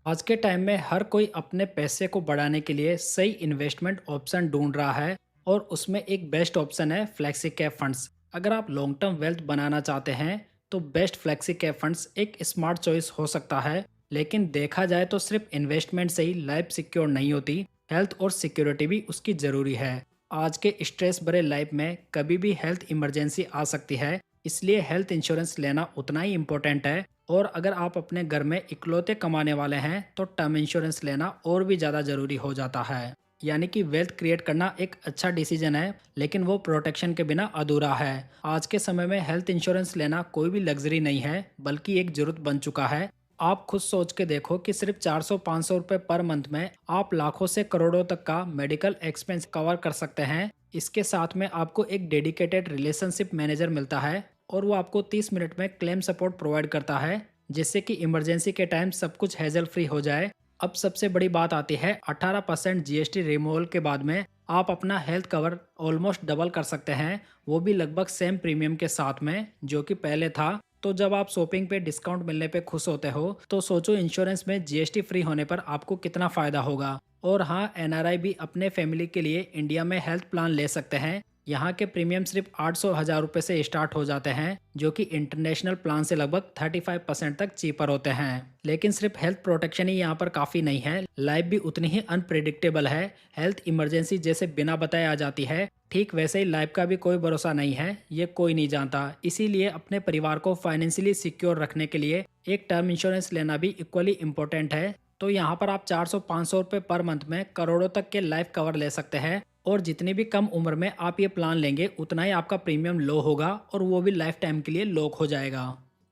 आज के टाइम में हर कोई अपने पैसे को बढ़ाने के लिए सही इन्वेस्टमेंट ऑप्शन ढूंढ रहा है और उसमें एक बेस्ट ऑप्शन है फ्लेक्सी कैप फंड्स। अगर आप लॉन्ग टर्म वेल्थ बनाना चाहते हैं तो बेस्ट फ्लेक्सी कैप फंड्स एक स्मार्ट चॉइस हो सकता है। लेकिन देखा जाए तो सिर्फ इन्वेस्टमेंट से ही लाइफ सिक्योर नहीं होती, हेल्थ और सिक्योरिटी भी उसकी ज़रूरी है। आज के स्ट्रेस भरे लाइफ में कभी भी हेल्थ इमरजेंसी आ सकती है, इसलिए हेल्थ इंश्योरेंस लेना उतना ही इम्पोर्टेंट है। और अगर आप अपने घर में इकलौते कमाने वाले हैं तो टर्म इंश्योरेंस लेना और भी ज़्यादा ज़रूरी हो जाता है। यानी कि वेल्थ क्रिएट करना एक अच्छा डिसीजन है, लेकिन वो प्रोटेक्शन के बिना अधूरा है। आज के समय में हेल्थ इंश्योरेंस लेना कोई भी लग्जरी नहीं है, बल्कि एक जरूरत बन चुका है। आप खुद सोच के देखो कि सिर्फ 400-500 रुपये पर मंथ में आप लाखों से करोड़ों तक का मेडिकल एक्सपेंस कवर कर सकते हैं। इसके साथ में आपको एक डेडिकेटेड रिलेशनशिप मैनेजर मिलता है और वो आपको 30 मिनट में क्लेम सपोर्ट प्रोवाइड करता है, जिससे कि इमरजेंसी के टाइम सब कुछ हैजल फ्री हो जाए। अब सबसे बड़ी बात आती है 18% जीएसटी रिमूवल के बाद में आप अपना हेल्थ कवर ऑलमोस्ट डबल कर सकते हैं, वो भी लगभग सेम प्रीमियम के साथ में जो कि पहले था। तो जब आप शॉपिंग पे डिस्काउंट मिलने पे खुश होते हो तो सोचो इंश्योरेंस में जीएसटी फ्री होने पर आपको कितना फायदा होगा। और हाँ, एनआरआई भी अपने फैमिली के लिए इंडिया में हेल्थ प्लान ले सकते हैं। यहाँ के प्रीमियम सिर्फ 800,000 रुपये से स्टार्ट हो जाते हैं, जो कि इंटरनेशनल प्लान से लगभग 35% तक चीपर होते हैं। लेकिन सिर्फ हेल्थ प्रोटेक्शन ही यहाँ पर काफ़ी नहीं है, लाइफ भी उतनी ही अनप्रिडिक्टेबल है। हेल्थ इमरजेंसी जैसे बिना बताए आ जाती है, ठीक वैसे ही लाइफ का भी कोई भरोसा नहीं है, ये कोई नहीं जानता। इसीलिए अपने परिवार को फाइनेंशियली सिक्योर रखने के लिए एक टर्म इंश्योरेंस लेना भी इक्वली इम्पोर्टेंट है। तो यहाँ पर आप 400-500 रुपये पर मंथ में करोड़ों तक के लाइफ कवर ले सकते हैं। और जितनी भी कम उम्र में आप ये प्लान लेंगे उतना ही आपका प्रीमियम लो होगा और वो भी लाइफ टाइम के लिए लॉक हो जाएगा।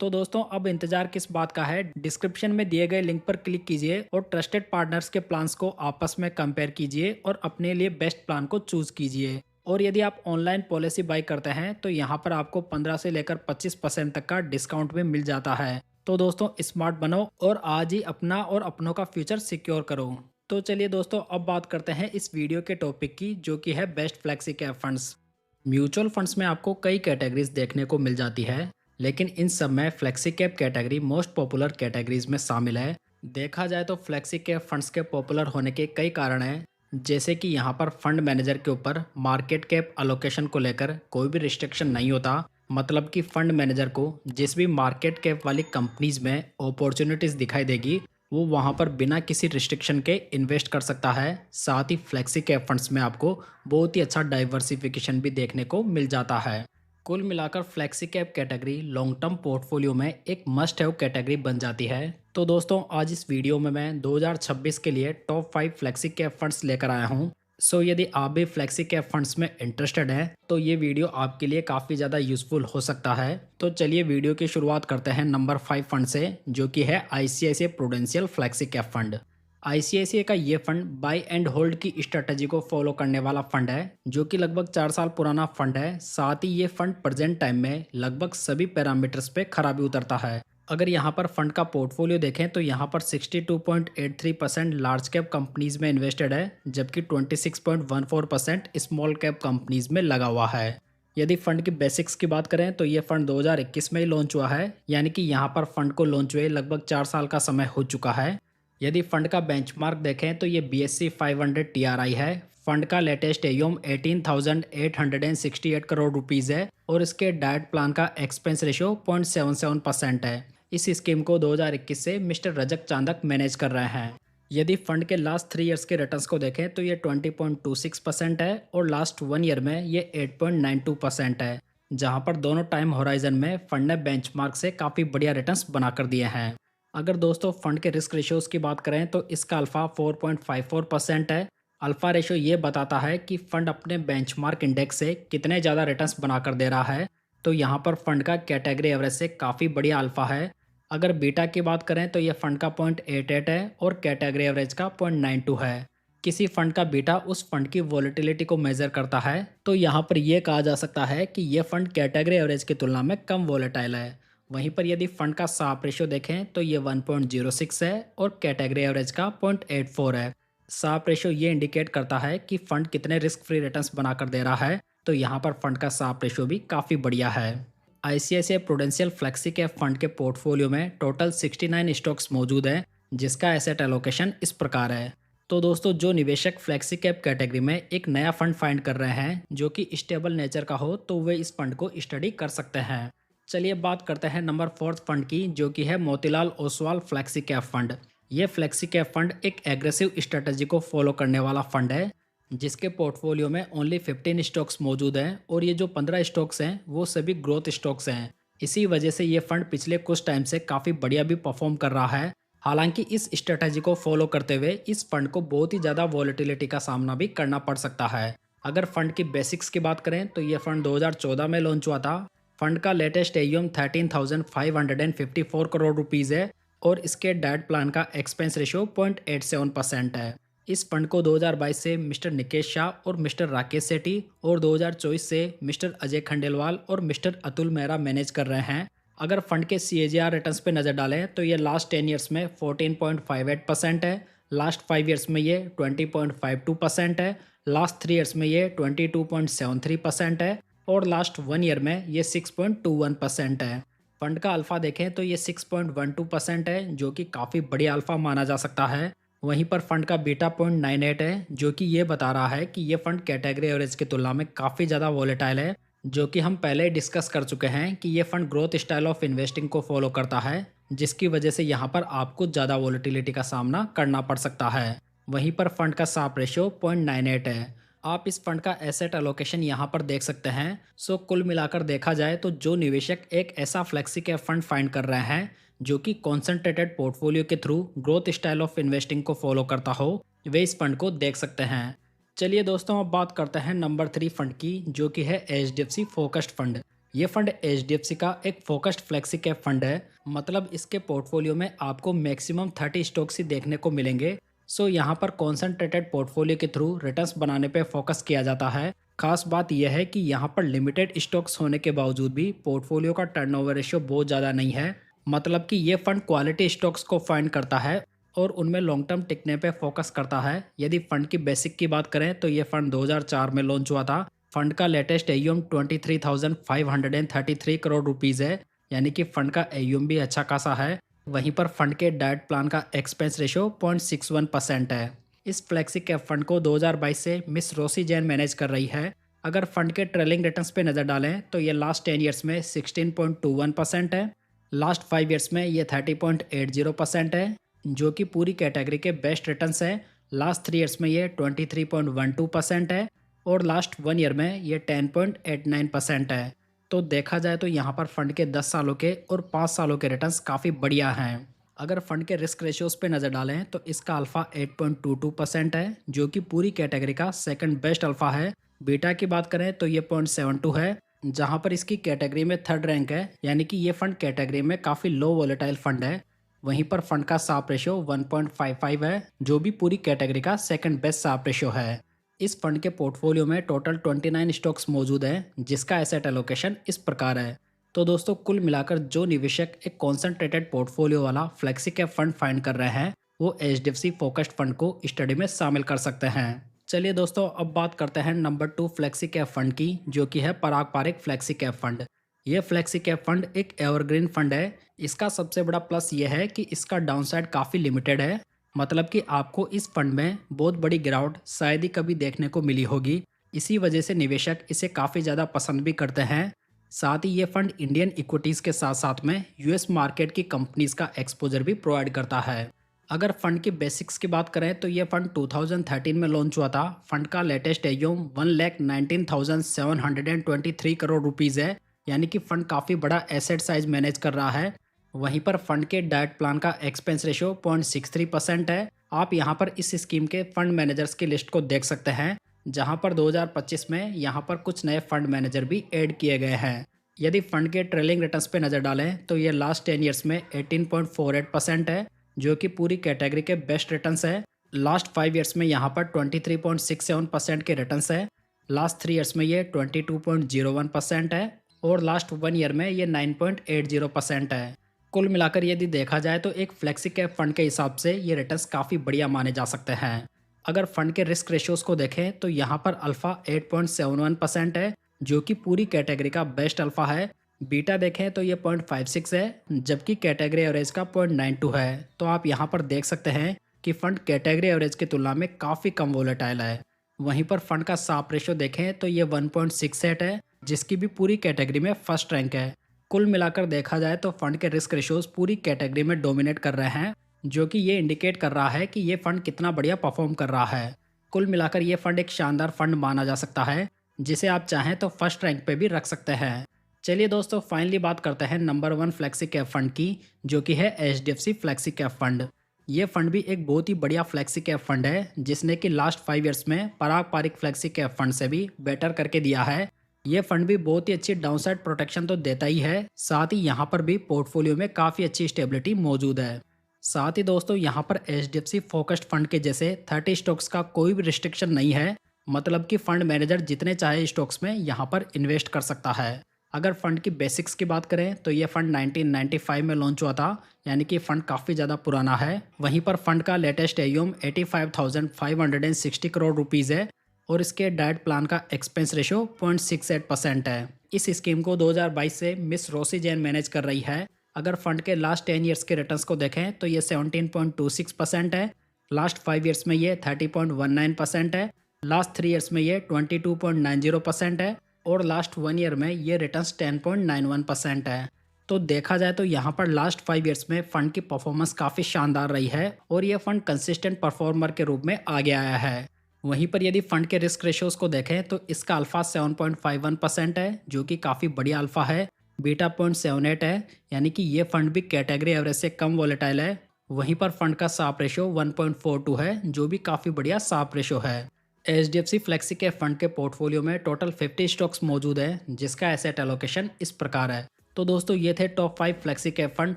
तो दोस्तों, अब इंतजार किस बात का है, डिस्क्रिप्शन में दिए गए लिंक पर क्लिक कीजिए और ट्रस्टेड पार्टनर्स के प्लान्स को आपस में कंपेयर कीजिए और अपने लिए बेस्ट प्लान को चूज कीजिए। और यदि आप ऑनलाइन पॉलिसी बाई करते हैं तो यहाँ पर आपको 15 से लेकर 25% तक का डिस्काउंट भी मिल जाता है। तो दोस्तों, स्मार्ट बनो और आज ही अपना और अपनों का फ्यूचर सिक्योर करो। तो चलिए दोस्तों, अब बात करते हैं इस वीडियो के टॉपिक की, जो कि है best flexi cap funds. Mutual funds में आपको कई कैटेगरीज देखने को मिल जाती है, लेकिन इन सब में flexi cap category most popular categories में शामिल है। देखा जाए तो फ्लेक्सी कैप फंड्स के पॉपुलर होने के कई कारण हैं, जैसे कि यहाँ पर फंड मैनेजर के ऊपर मार्केट कैप अलोकेशन को लेकर कोई भी रिस्ट्रिक्शन नहीं होता। मतलब कि फंड मैनेजर को जिस भी मार्केट कैप वाली कंपनीज में अपॉर्चुनिटीज दिखाई देगी, वो वहाँ पर बिना किसी रिस्ट्रिक्शन के इन्वेस्ट कर सकता है। साथ ही फ्लेक्सी कैप फंड्स में आपको बहुत ही अच्छा डाइवर्सिफिकेशन भी देखने को मिल जाता है। कुल मिलाकर flexi cap category long term portfolio में एक मस्ट हैव कैटेगरी बन जाती है। तो दोस्तों, आज इस वीडियो में मैं 2026 के लिए टॉप 5 फ्लेक्सी कैप फंड्स लेकर आया हूँ। सो यदि आप भी फ्लेक्सी कैप फंड्स में इंटरेस्टेड हैं तो ये वीडियो आपके लिए काफ़ी ज़्यादा यूजफुल हो सकता है। तो चलिए वीडियो की शुरुआत करते हैं नंबर 5 फंड से, जो कि है ICICI prudential flexi cap fund. ICICI का ये फंड बाय एंड होल्ड की स्ट्रेटजी को फॉलो करने वाला फंड है, जो कि लगभग 4 साल पुराना फंड है। साथ ही ये फंड प्रेजेंट टाइम में लगभग सभी पैरामीटर्स पे खराबी उतरता है। अगर यहाँ पर फंड का पोर्टफोलियो देखें तो यहाँ पर 62.83% लार्ज कैप कंपनीज में इन्वेस्टेड है, जबकि 26.14% स्मॉल कैप कंपनीज में लगा हुआ है। यदि फंड की बेसिक्स की बात करें तो ये फंड 2021 में ही लॉन्च हुआ है, यानी कि यहाँ पर फंड को लॉन्च हुए लगभग 4 साल का समय हो चुका है। यदि फंड का बेंचमार्क देखें तो ये BSE 500 TRI है। फंड का लेटेस्ट एयूम 18,868 करोड़ रुपीज़ है और इसके डाइट प्लान का एक्सपेंस रेशियो 0.77% है। इस स्कीम को 2021 से मिस्टर रजक चांदक मैनेज कर रहे हैं। यदि फंड के लास्ट 3 ईयर्स के रिटर्न्स को देखें तो ये 20.26% है और लास्ट 1 ईयर में ये 8.92% है, जहां पर दोनों टाइम होराइजन में फंड ने बेंचमार्क से काफ़ी बढ़िया रिटर्न्स बनाकर दिए हैं। अगर दोस्तों फंड के रिस्क रेशियोज की बात करें तो इसका अल्फा 4.54% है। अल्फा रेशियो ये बताता है कि फंड अपने बेंचमार्क इंडेक्स से कितने ज़्यादा रिटर्न्स बनाकर दे रहा है। तो यहाँ पर फंड का कैटेगरी एवरेज से काफ़ी बढ़िया अल्फा है। अगर बीटा की बात करें तो ये फंड का 0.88 है और कैटेगरी एवरेज का 0.92 है। किसी फंड का बीटा उस फंड की वॉलेटिलिटी को मेजर करता है, तो यहाँ पर यह कहा जा सकता है कि यह फंड कैटेगरी एवरेज की तुलना में कम वॉलेटाइल है। वहीं पर यदि फंड का साप रेशियो देखें तो ये 1.06 है और कैटेगरी एवरेज का 0.84 है। साप रेशियो ये इंडिकेट करता है कि फंड कितने रिस्क फ्री रिटर्न्स बनाकर दे रहा है। तो यहाँ पर फंड का साप रेशियो भी काफ़ी बढ़िया है। ICICI prudential flexi cap fund के पोर्टफोलियो में टोटल 69 स्टॉक्स मौजूद हैं, जिसका एसेट एलोकेशन इस प्रकार है। तो दोस्तों, जो निवेशक फ्लेक्सी कैप कैटेगरी में एक नया फंड फाइंड कर रहे हैं जो कि स्टेबल नेचर का हो, तो वे इस फंड को स्टडी कर सकते हैं। चलिए बात करते हैं नंबर फोर्थ फंड की, जो कि है Motilal Oswal flexi cap fund. ये फ्लेक्सी कैप फंड एक एग्रेसिव स्ट्रेटजी को फॉलो करने वाला फंड है, जिसके पोर्टफोलियो में ओनली 15 स्टॉक्स मौजूद हैं और ये जो 15 स्टॉक्स हैं वो सभी ग्रोथ स्टॉक्स हैं। इसी वजह से ये फंड पिछले कुछ टाइम से काफ़ी बढ़िया भी परफॉर्म कर रहा है। हालांकि इस स्ट्रेटजी को फॉलो करते हुए इस फंड को बहुत ही ज़्यादा वॉलेटिलिटी का सामना भी करना पड़ सकता है। अगर फंड की बेसिक्स की बात करें तो ये फंड 2014 में लॉन्च हुआ था। फंड का लेटेस्ट एयूएम 13,554 करोड़ रुपीज़ है और इसके डेट प्लान का एक्सपेंस रेशियो 0.87% है। इस फंड को 2022 से मिस्टर निकेश शाह और मिस्टर राकेश सेठी और 2024 से मिस्टर अजय खंडेलवाल और मिस्टर अतुल मेहरा मैनेज कर रहे हैं। अगर फंड के CAGR रिटर्न्स पे नज़र डालें तो ये लास्ट 10 ईयर्स में 14.58% है, लास्ट 5 ईयर्स में ये 20.52% है, लास्ट 3 ईयर्स में ये 22.73% है और लास्ट 1 ईयर में ये 6.21% है। फंड का अल्फा देखें तो ये 6.12% है, जो कि काफ़ी बड़ी अल्फा माना जा सकता है। वहीं पर फंड का बीटा 0.98 है, जो कि ये बता रहा है कि ये फंड कैटेगरी एवरेज की तुलना में काफ़ी ज़्यादा वॉलेटाइल है, जो कि हम पहले ही डिस्कस कर चुके हैं कि ये fund growth style of investing को फॉलो करता है, जिसकी वजह से यहाँ पर आपको ज़्यादा वॉलेटिलिटी का सामना करना पड़ सकता है। वहीं पर फंड का साप रेशियो 0.98 है। आप इस फंड का एसेट एलोकेशन यहाँ पर देख सकते हैं। सो कुल मिलाकर देखा जाए तो जो निवेशक एक ऐसा फ्लेक्सी कैप फंड फाइंड कर रहे हैं जो कि कॉन्सेंट्रेटेड पोर्टफोलियो के through growth style of investing को फॉलो करता हो, वे इस फंड को देख सकते हैं। चलिए दोस्तों, अब बात करते हैं नंबर 3 फंड की, जो कि है HDFC फोकस्ड फंड। ये फंड HDFC का एक फोकस्ड फ्लेक्सी कैप फंड है। मतलब इसके पोर्टफोलियो में आपको मैक्सिमम 30 स्टॉक्स ही देखने को मिलेंगे। सो यहाँ पर कॉन्सेंट्रेटेड पोर्टफोलियो के थ्रू रिटर्न्स बनाने पे फोकस किया जाता है। खास बात यह है कि यहाँ पर लिमिटेड स्टॉक्स होने के बावजूद भी पोर्टफोलियो का टर्नओवर रेशियो बहुत ज़्यादा नहीं है। मतलब कि ये फंड क्वालिटी स्टॉक्स को फाइंड करता है और उनमें लॉन्ग टर्म टिकने पे फोकस करता है। यदि फंड की बेसिक की बात करें तो ये फंड 2004 में लॉन्च हुआ था। फंड का लेटेस्ट एयूएम 23,533 करोड़ रुपीज़ है, यानी कि फंड का एयूएम भी अच्छा खासा है। वहीं पर फंड के डाइट प्लान का एक्सपेंस रेशियो 0.61% है। इस फ्लेक्सी कैप फंड को 2022 से मिस रोसी जैन मैनेज कर रही है। अगर फंड के ट्रेलिंग रिटर्न्स पे नज़र डालें तो ये लास्ट 10 ईयर्स में 16.21% है, लास्ट 5 ईयर्स में ये 30.80% है, जो कि पूरी कैटेगरी के बेस्ट रिटर्न्स है। लास्ट 3 ईयर्स में ये 23.12% है और लास्ट 1 ईयर में ये 10.89% है। तो देखा जाए तो यहाँ पर फंड के 10 सालों के और 5 सालों के रिटर्न्स काफ़ी बढ़िया हैं। अगर फंड के रिस्क रेशियोज पे नज़र डालें तो इसका अल्फा 8.22% है, जो कि पूरी कैटेगरी का सेकंड बेस्ट अल्फा है। बीटा की बात करें तो ये 0.72 है, जहाँ पर इसकी कैटेगरी में थर्ड रैंक है, यानी कि ये फंड कैटेगरी में काफ़ी लो वोलेटाइल फंड है। वहीं पर फंड का साप रेशियो 1.55 है, जो भी पूरी कैटेगरी का सेकंड बेस्ट साप रेशियो है। इस फंड के पोर्टफोलियो में टोटल 29 स्टॉक्स मौजूद हैं, जिसका एसेट एलोकेशन इस प्रकार है। तो दोस्तों, कुल मिलाकर जो निवेशक एक कॉन्सेंट्रेटेड पोर्टफोलियो वाला फ्लेक्सी कैप फंड फाइंड कर रहे हैं वो HDFC फोकस्ड फंड को स्टडी में शामिल कर सकते हैं। चलिए दोस्तों, अब बात करते हैं नंबर 2 फ्लेक्सी कैप फंड की, जो कि है पराग पारिक फ्लेक्सी कैप फंड। ये फ्लेक्सी कैप फंड एक एवरग्रीन फंड है। इसका सबसे बड़ा प्लस ये है कि इसका डाउनसाइड काफ़ी लिमिटेड है। मतलब कि आपको इस फंड में बहुत बड़ी गिरावट शायद ही कभी देखने को मिली होगी। इसी वजह से निवेशक इसे काफ़ी ज़्यादा पसंद भी करते हैं। साथ ही ये फंड इंडियन इक्विटीज़ के साथ साथ में US मार्केट की कंपनीज़ का एक्सपोजर भी प्रोवाइड करता है। अगर फंड की बेसिक्स की बात करें तो ये फंड 2013 में लॉन्च हुआ था। फंड का लेटेस्ट एयूएम 1,19,723 करोड़ रुपीज़ है, यानी कि फंड काफ़ी बड़ा एसेट साइज मैनेज कर रहा है। वहीं पर फंड के डाइट प्लान का एक्सपेंस रेशियो 0.63% है। आप यहां पर इस स्कीम के फंड मैनेजर्स की लिस्ट को देख सकते हैं, जहां पर 2025 में यहां पर कुछ नए फंड मैनेजर भी ऐड किए गए हैं। यदि फंड के ट्रेलिंग रिटर्न्स पे नज़र डालें तो ये लास्ट 10 ईयर्स में 18.48% है, जो कि पूरी कैटेगरी के बेस्ट रिटर्न्स है। लास्ट 5 ईयर्स में यहाँ पर 23.67% के रिटर्न्स है, लास्ट 3 ईयर्स में ये 22.01% है और लास्ट 1 ईयर में ये 9.80% है। कुल मिलाकर यदि देखा जाए तो एक फ्लेक्सी कैप फंड के हिसाब से ये रिटर्न्स काफ़ी बढ़िया माने जा सकते हैं। अगर फंड के रिस्क रेशियोज को देखें तो यहाँ पर अल्फा 8.71% है, जो कि पूरी कैटेगरी का बेस्ट अल्फा है। बीटा देखें तो ये 0.56 है, जबकि कैटेगरी एवरेज का 0.92 है। तो आप यहाँ पर देख सकते हैं कि फंड कैटेगरी एवरेज की तुलना में काफ़ी कम वोलेटाइल है। वहीं पर फंड का साप रेशो देखें तो ये 1.68 है, जिसकी भी पूरी कैटेगरी में फर्स्ट रैंक है। कुल मिलाकर देखा जाए तो फंड के रिस्क रेशोज पूरी कैटेगरी में डोमिनेट कर रहे हैं, जो कि ये इंडिकेट कर रहा है कि ये फंड कितना बढ़िया परफॉर्म कर रहा है। कुल मिलाकर ये फंड एक शानदार फंड माना जा सकता है, जिसे आप चाहें तो फर्स्ट रैंक पे भी रख सकते हैं। चलिए दोस्तों, फाइनली बात करते हैं नंबर 1 फ्लेक्सी कैप फंड की, जो कि है HDFC फ्लेक्सी कैप फंड। ये फंड भी एक बहुत ही बढ़िया फ्लेक्सी कैप फंड है, जिसने कि लास्ट 5 ईयर्स में पराग पारिक फ्लेक्सी कैप फंड से भी बेटर करके दिया है। ये फंड भी बहुत ही अच्छी डाउनसाइड प्रोटेक्शन तो देता ही है, साथ ही यहाँ पर भी पोर्टफोलियो में काफ़ी अच्छी स्टेबिलिटी मौजूद है। साथ ही दोस्तों, यहाँ पर HDFC फोकस्ड फंड के जैसे 30 स्टॉक्स का कोई भी रिस्ट्रिक्शन नहीं है, मतलब कि फंड मैनेजर जितने चाहे स्टॉक्स में यहाँ पर इन्वेस्ट कर सकता है। अगर फंड की बेसिक्स की बात करें तो ये फंड 1995 में लॉन्च हुआ था, यानी कि फंड काफ़ी ज़्यादा पुराना है। वहीं पर फंड का लेटेस्ट AUM 85,560 करोड़ रुपीज़ है और इसके डाइट प्लान का एक्सपेंस रेशो 0.68% है। इस स्कीम को 2022 से मिस रोसी जैन मैनेज कर रही है। अगर फंड के लास्ट 10 ईयर्स के रिटर्न्स को देखें तो ये 17.26% है, लास्ट 5 ईयर्स में ये 30.19% है, लास्ट 3 ईयर्स में ये 22.90% है और लास्ट 1 ईयर में ये रिटर्न्स 10.91% है। तो देखा जाए तो यहाँ पर लास्ट 5 ईयर्स में फंड की परफॉर्मेंस काफ़ी शानदार रही है और ये फंड कंसिस्टेंट परफॉर्मर के रूप में आगे आया है। वहीं पर यदि फंड के रिस्क रेशियोज को देखें तो इसका अल्फा 7.51% है, जो कि काफ़ी बढ़िया अल्फा है। बीटा 0.78 है, यानी कि ये फंड भी कैटेगरी एवरेज से कम वोलेटाइल है। वहीं पर फंड का साप रेशो 1.42 है, जो भी काफ़ी बढ़िया साप रेशो है। HDFC फ्लेक्सी के फंड के पोर्टफोलियो में टोटल 50 स्टॉक्स मौजूद है, जिसका एसेट एलोकेशन इस प्रकार है। तो दोस्तों, ये थे top 5 flexi cap fund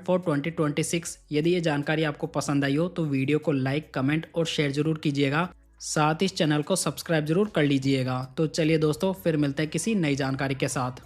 for 2026। यदि ये जानकारी आपको पसंद आई हो तो वीडियो को लाइक, कमेंट और शेयर जरूर कीजिएगा। साथ ही इस चैनल को सब्सक्राइब जरूर कर लीजिएगा। तो चलिए दोस्तों, फिर मिलते हैं किसी नई जानकारी के साथ।